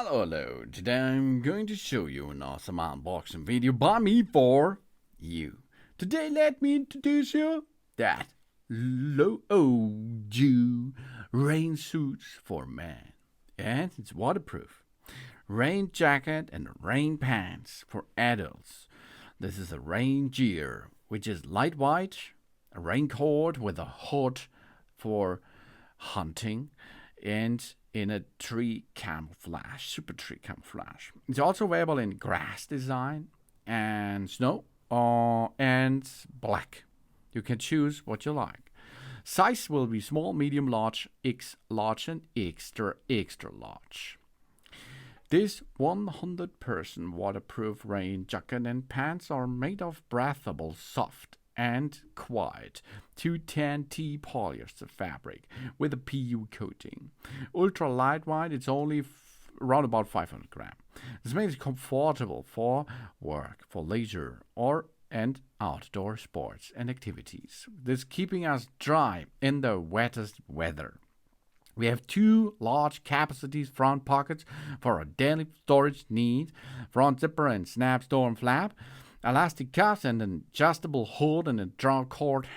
Hello, today I'm going to show you an awesome unboxing video by me for you. Today let me introduce you that Loju rain suits for men. And it's waterproof. Rain jacket and rain pants for adults. This is a rain gear, which is lightweight, a raincoat with a hood for hunting, and in a tree camouflage, super tree camouflage. It's also available in grass design and snow and black. You can choose what you like. Size will be small, medium, large, X large, and extra, extra large. This 100% waterproof rain jacket and pants are made of breathable, soft, and quiet 210T polyester fabric with a PU coating. Ultra lightweight, it's only around about 500 grams. This makes it comfortable for work, for leisure, and outdoor sports and activities. This keeping us dry in the wettest weather. We have two large capacities front pockets for our daily storage need, front zipper and snap storm flap, elastic cuffs and an adjustable hood and a draw cord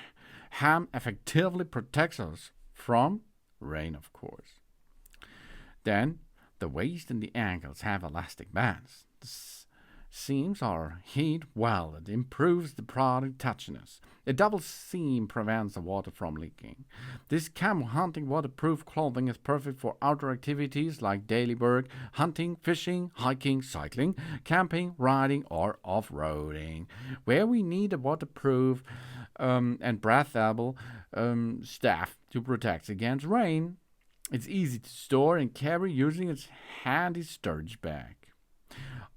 ham effectively protects us from rain, of course. Then the waist and the ankles have elastic bands. The seams are heat welded, improves the product touchiness. A double seam prevents the water from leaking. This camo hunting waterproof clothing is perfect for outdoor activities like daily work, hunting, fishing, hiking, cycling, camping, riding, or off-roading, where we need a waterproof and breathable stuff to protect against rain. It's easy to store and carry using its handy storage bag.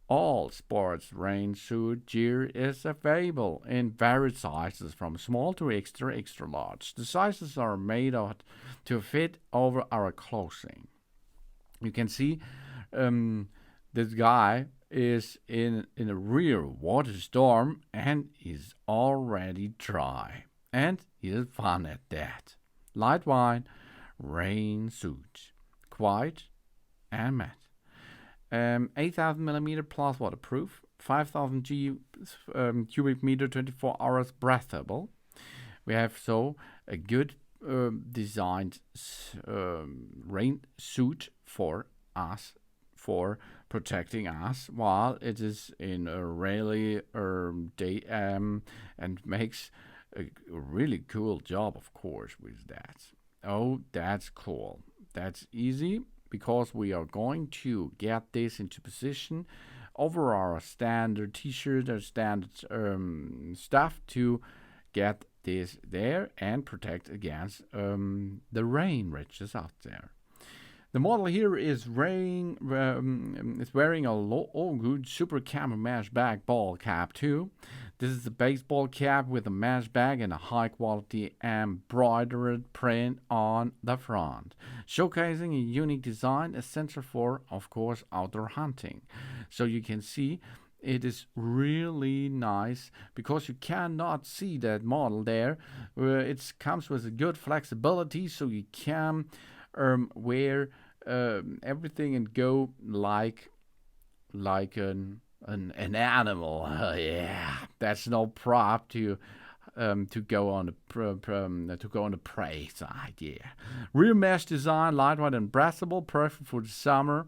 All sports rain suit gear is available in various sizes from small to extra extra large. The sizes are made out to fit over our clothing. You can see this guy is in a real water storm and is already dry. And he is fun at that. Lightweight rain suit, quiet and matte. 8,000 millimeter plus waterproof, 5,000 cubic meter, 24 hours breathable. We have a good designed rain suit for us, for protecting us while it is in a really day and makes a really cool job, of course, with that. Oh, that's cool. That's easy, because we are going to get this into position over our standard t-shirt or standard stuff to get this there and protect against the rain riches out there. The model here is wearing a good super camo mesh bag ball cap too. This is a baseball cap with a mesh bag and a high quality embroidered print on the front, showcasing a unique design essential for, of course, outdoor hunting. So you can see it is really nice because you cannot see that model there. It comes with a good flexibility, so you can wear everything and go like an animal. Yeah, that's no prop to go on the prey side. Yeah, rear mesh design, lightweight and breathable, perfect for the summer.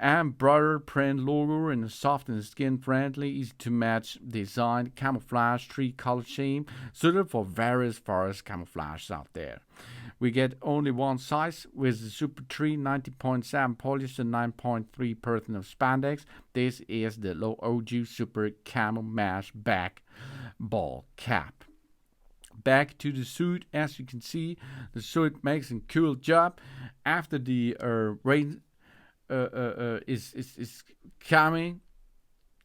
Embroidered print logo and soft and skin friendly, easy to match design, camouflage tree color scheme, suited for various forest camouflages out there. We get only one size with the Super Tree 90.7 polyester 9.3% of spandex. This is the Loju Super Camo Mesh Back Ball Cap. Back to the suit. As you can see, the suit makes a cool job. After the rain is coming,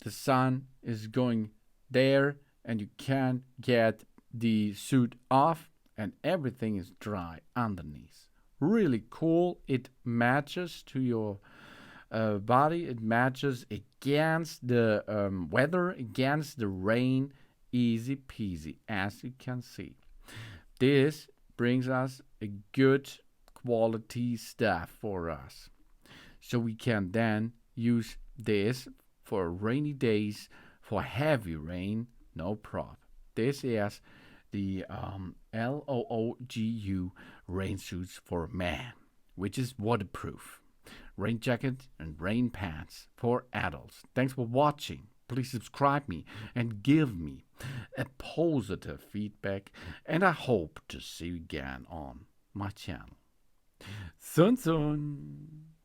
the sun is going there, and you can get the suit off, and everything is dry underneath. Really cool. It matches to your body. It matches against the weather, against the rain. Easy peasy, as you can see. This brings us a good quality stuff for us, so we can then use this for rainy days, for heavy rain, no problem. This is the LOOGU rain suits for man, which is waterproof. Rain jacket and rain pants for adults. Thanks for watching. Please subscribe me and give me a positive feedback, and I hope to see you again on my channel. Sun Sun!